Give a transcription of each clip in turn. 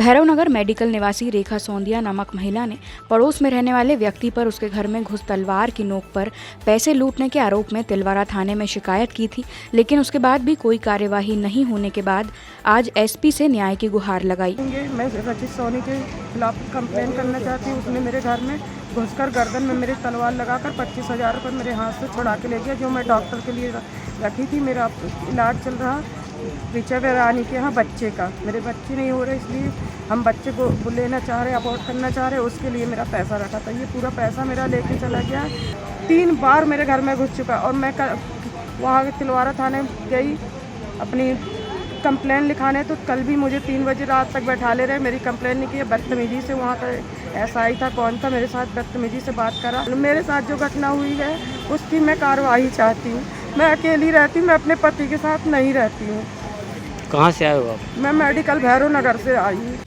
Bhairav Nagar medical निवासी रेखा सोंदिया नामक महिला ने पड़ोस में रहने वाले व्यक्ति पर उसके घर में घुस तलवार की नोक पर पैसे लूटने के आरोप में तिलवारा थाने में शिकायत की थी, लेकिन उसके बाद भी कोई कार्यवाही नहीं होने के बाद आज एसपी से न्याय की गुहार लगाई। मैं रजित सोनी के खिलाफ कंप्लेन करना चाहती हूँ। उसने मेरे घर में घुसकर गर्दन में मेरे तलवार लगाकर 25,000 रुपये मेरे हाथ से छुड़ा के ले गया, जो मैं डॉक्टर के लिए रखी थी। मेरा इलाज चल रहा ऋचा रानी के यहाँ बच्चे का, मेरे बच्चे नहीं हो रहे, इसलिए हम बच्चे को लेना चाह रहे, अबॉर्ट करना चाह रहे, उसके लिए मेरा पैसा रखा था। ये पूरा पैसा मेरा लेके चला गया। 3 बार मेरे घर में घुस चुका और मैं वहाँ तिलवारा थाने गई अपनी कंप्लेन लिखाने, तो कल भी मुझे 3 बजे रात तक बैठा ले रहे, मेरी कंप्लेन नहीं की। बदतमीजी से वहाँ का एसआई था, कौन था, मेरे साथ बदतमीजी से बात करा। मेरे साथ जो घटना हुई है उसकी मैं कार्रवाई चाहती हूँ। मैं अकेली रहती हूँ, मैं अपने पति के साथ नहीं रहती हूँ। कहाँ से आए हो आप? मैं मेडिकल भैरवनगर से आई हूँ।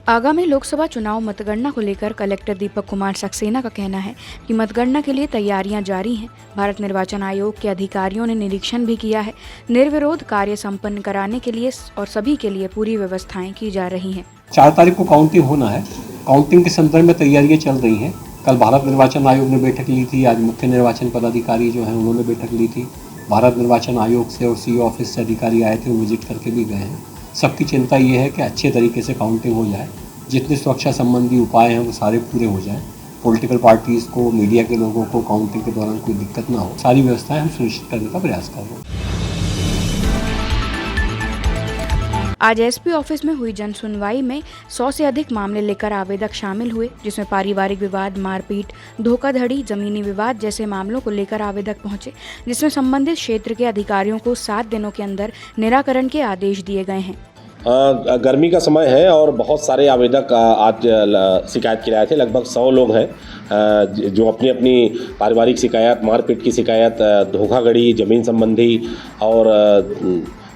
आगामी लोकसभा चुनाव मतगणना को लेकर कलेक्टर दीपक कुमार सक्सेना का कहना है कि मतगणना के लिए तैयारियां जारी हैं। भारत निर्वाचन आयोग के अधिकारियों ने निरीक्षण भी किया है। निर्विरोध कार्य संपन्न कराने के लिए और सभी के लिए पूरी व्यवस्थाएं की जा रही हैं। 4 तारीख को काउंटिंग होना है। काउंटिंग के संदर्भ में तैयारियां चल रही हैं। कल भारत निर्वाचन आयोग ने बैठक ली थी, आज मुख्य निर्वाचन पदाधिकारी जो हैं उन्होंने बैठक ली थी। भारत निर्वाचन आयोग से और सीईओ ऑफिस से अधिकारी आए थे, वो विजिट करके भी गए हैं। सबकी चिंता ये है कि अच्छे तरीके से काउंटिंग हो जाए, जितने सुरक्षा संबंधी उपाय हैं वो सारे पूरे हो जाएं। पॉलिटिकल पार्टीज़ को, मीडिया के लोगों को काउंटिंग के दौरान कोई दिक्कत ना हो, सारी व्यवस्थाएं हम सुनिश्चित करने का प्रयास कर रहे हैं। आज एसपी ऑफिस में हुई जन सुनवाई में 100 से अधिक मामले लेकर आवेदक शामिल हुए, जिसमें पारिवारिक विवाद, मारपीट, धोखाधड़ी, जमीनी विवाद जैसे मामलों को लेकर आवेदक पहुंचे, जिसमें संबंधित क्षेत्र के अधिकारियों को 7 दिनों के अंदर निराकरण के आदेश दिए गए हैं। गर्मी का समय है और बहुत सारे आवेदक आज शिकायत के लिए आए थे। लगभग 100 लोग हैं जो अपनी अपनी पारिवारिक शिकायत, मारपीट की शिकायत, धोखाधड़ी, ज़मीन संबंधी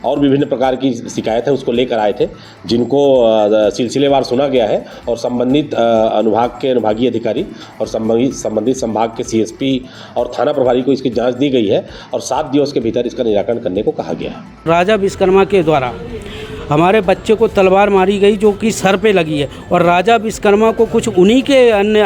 और विभिन्न प्रकार की शिकायत है उसको लेकर आए थे, जिनको सिलसिलेवार सुना गया है और संबंधित अनुभाग के अनुभागीय अधिकारी और संबंधित संभाग के सीएसपी और थाना प्रभारी को इसकी जांच दी गई है और 7 दिवस के भीतर इसका निराकरण करने को कहा गया है। राजा विश्वकर्मा के द्वारा हमारे बच्चे को तलवार मारी गई जो कि सर पे लगी है, और राजा विश्वकर्मा को कुछ उन्हीं के अन्य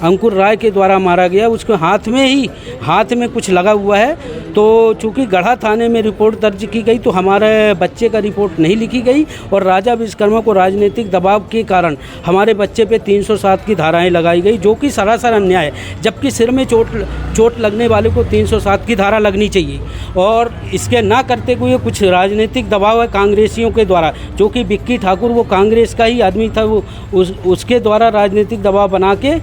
अंकुर राय के द्वारा मारा गया। उसके हाथ में कुछ लगा हुआ है। तो चूंकि गढ़ा थाने में रिपोर्ट दर्ज की गई तो हमारे बच्चे का रिपोर्ट नहीं लिखी गई, और राजा विश्वकर्मा को राजनीतिक दबाव के कारण हमारे बच्चे पे 307 की धाराएं लगाई गई, जो कि सरासर अन्याय है। जबकि सिर में चोट लगने वाले को 307 की धारा लगनी चाहिए, और इसके ना करते हुए कुछ राजनीतिक दबाव है कांग्रेसियों के द्वारा, जो कि बिक्की ठाकुर वो कांग्रेस का ही आदमी था, वो उसके द्वारा राजनीतिक दबाव बना के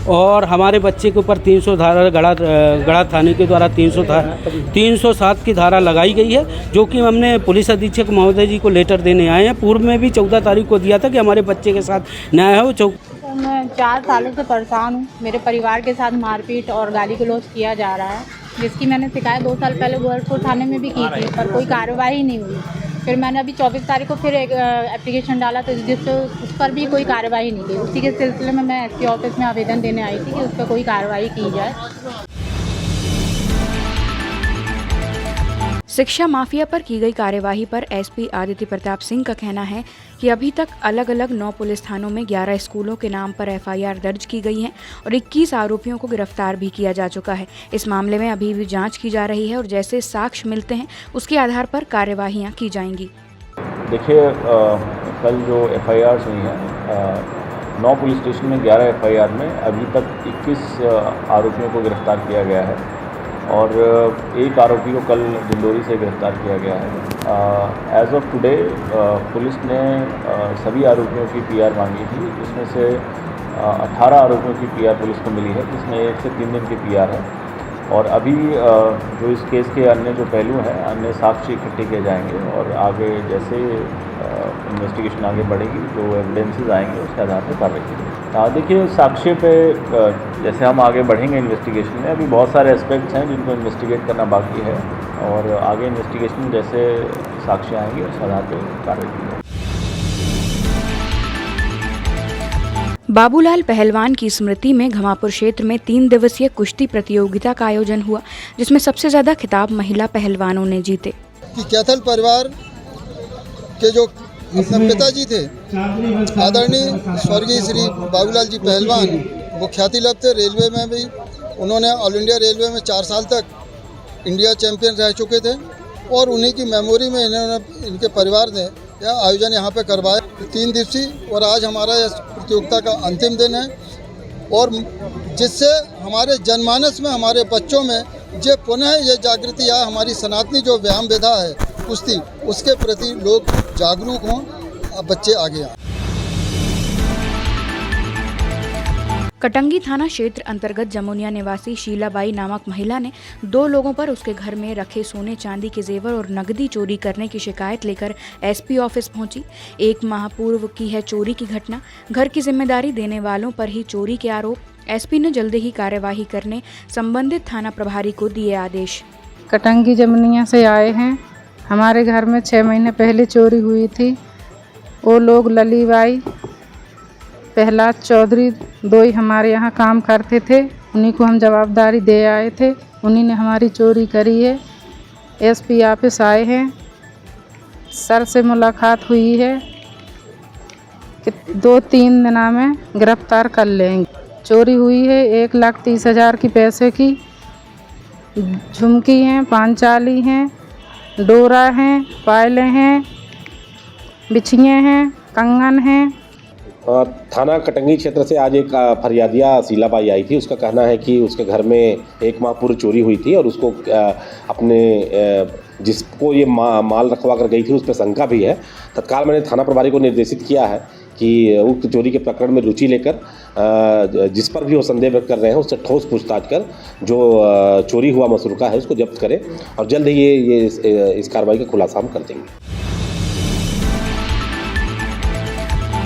और हमारे बच्चे के ऊपर 300 धारा गढ़ा थाने के द्वारा 307 की धारा लगाई गई है, जो कि हमने पुलिस अधीक्षक महोदय जी को लेटर देने आए हैं। पूर्व में भी 14 तारीख को दिया था कि हमारे बच्चे के साथ न्याय हो। मैं 4 सालों से परेशान हूँ। मेरे परिवार के साथ मारपीट और गाली गलौज किया जा रहा है, जिसकी मैंने शिकायत 2 साल पहले गोरखपुर थाने में भी की थी, पर कोई कार्रवाई नहीं हुई। फिर मैंने अभी 24 तारीख को फिर एक एप्लीकेशन डाला, तो जिससे उस पर भी कोई कार्रवाई नहीं की। उसी के सिलसिले में मैं एसपी ऑफिस में आवेदन देने आई थी कि उस पर कोई कार्रवाई की जाए। शिक्षा माफिया पर की गई कार्यवाही पर एसपी आदित्य प्रताप सिंह का कहना है कि अभी तक अलग अलग 9 पुलिस थानों में 11 स्कूलों के नाम पर एफआईआर दर्ज की गई है और 21 आरोपियों को गिरफ्तार भी किया जा चुका है। इस मामले में अभी भी जांच की जा रही है और जैसे साक्ष्य मिलते हैं उसके आधार पर कार्यवाहियां की जाएंगी। देखिए, कल जो एफआईआर हुई हैं 9 पुलिस स्टेशन में 11 एफआईआर में अभी तक 21 आरोपियों को गिरफ्तार किया गया है और एक आरोपी को कल डिंडोरी से गिरफ्तार किया गया है। एज ऑफ टुडे पुलिस ने सभी आरोपियों की पीआर मांगी थी, जिसमें से 18 आरोपियों की पीआर पुलिस को मिली है, जिसमें 1 से 3 दिन की पीआर है। और अभी जो इस केस के अन्य जो पहलू हैं, अन्य साक्ष्य इकट्ठे किए जाएंगे और आगे जैसे इन्वेस्टिगेशन आगे बढ़ेगी, जो एविडेंसेस आएंगे उसके आधार पर कार्रवाई की जाएगी। देखिए, साक्ष्य पे जैसे हम आगे बढ़ेंगे इन्वेस्टिगेशन में, अभी बहुत सारे एस्पेक्ट्स हैं जिनको इन्वेस्टिगेट करना बाकी है, और आगे इन्वेस्टिगेशन में जैसे साक्ष्य आएंगे उस आधार पर कार्रवाई की जाएगी। बाबूलाल पहलवान की स्मृति में घमापुर क्षेत्र में 3 दिवसीय कुश्ती प्रतियोगिता का आयोजन हुआ, जिसमें सबसे ज्यादा खिताब महिला पहलवानों ने जीते। कैथल परिवार के जो अपने पिताजी थे आदरणीय स्वर्गीय श्री बाबूलाल जी पहलवान, वो ख्याति लब्ध थे। रेलवे में भी उन्होंने ऑल इंडिया रेलवे में 4 साल तक इंडिया चैंपियन रह चुके थे और उन्हीं की मेमोरी में इन्होंने, इनके परिवार ने यह आयोजन यहाँ पे करवाया 3 दिवसीय। और आज हमारा इस प्रतियोगिता का अंतिम दिन है और जिससे हमारे जनमानस में, हमारे बच्चों में ये पुनः ये जागृति या हमारी सनातनी जो व्यायाम विधा है कुश्ती, उसके प्रति लोग जागरूक हों, बच्चे आगे आएँ। कटंगी थाना क्षेत्र अंतर्गत जमुनिया निवासी शीलाबाई नामक महिला ने 2 लोगों पर उसके घर में रखे सोने चांदी के जेवर और नकदी चोरी करने की शिकायत लेकर एसपी ऑफिस पहुंची। 1 माह पूर्व की है चोरी की घटना। घर की जिम्मेदारी देने वालों पर ही चोरी के आरोप। एसपी ने जल्द ही कार्यवाही करने संबंधित थाना प्रभारी को दिए आदेश। कटंगी जमुनिया से आए हैं। हमारे घर में 6 महीने पहले चोरी हुई थी। वो लोग ललीबाई, प्रहलाद चौधरी 2 ही हमारे यहाँ काम करते थे। उन्हीं को हम जवाबदारी दे आए थे। उन्हीं ने हमारी चोरी करी है। एसपी ऑफिस आए हैं, सर से मुलाकात हुई है कि 2-3 दिनों में गिरफ्तार कर लेंगे। चोरी हुई है 1,30,000 की पैसे की, झुमकी हैं, पांचाली हैं, डोरा हैं, पायलें हैं, बिछिए हैं, कंगन हैं। थाना कटंगी क्षेत्र से आज एक फरियादिया शीलाबाई आई थी। उसका कहना है कि उसके घर में 1 माह पूर्व चोरी हुई थी और उसको अपने जिसको ये माल रखवा कर गई थी उस पर शंका भी है। तत्काल मैंने थाना प्रभारी को निर्देशित किया है कि उक्त चोरी के प्रकरण में रुचि लेकर जिस पर भी वो संदेह व्यक्त कर रहे हैं उससे ठोस पूछताछ कर जो चोरी हुआ मसरूका है उसको जब्त करें और जल्द ही ये इस कार्रवाई का खुलासा हम कर देंगे।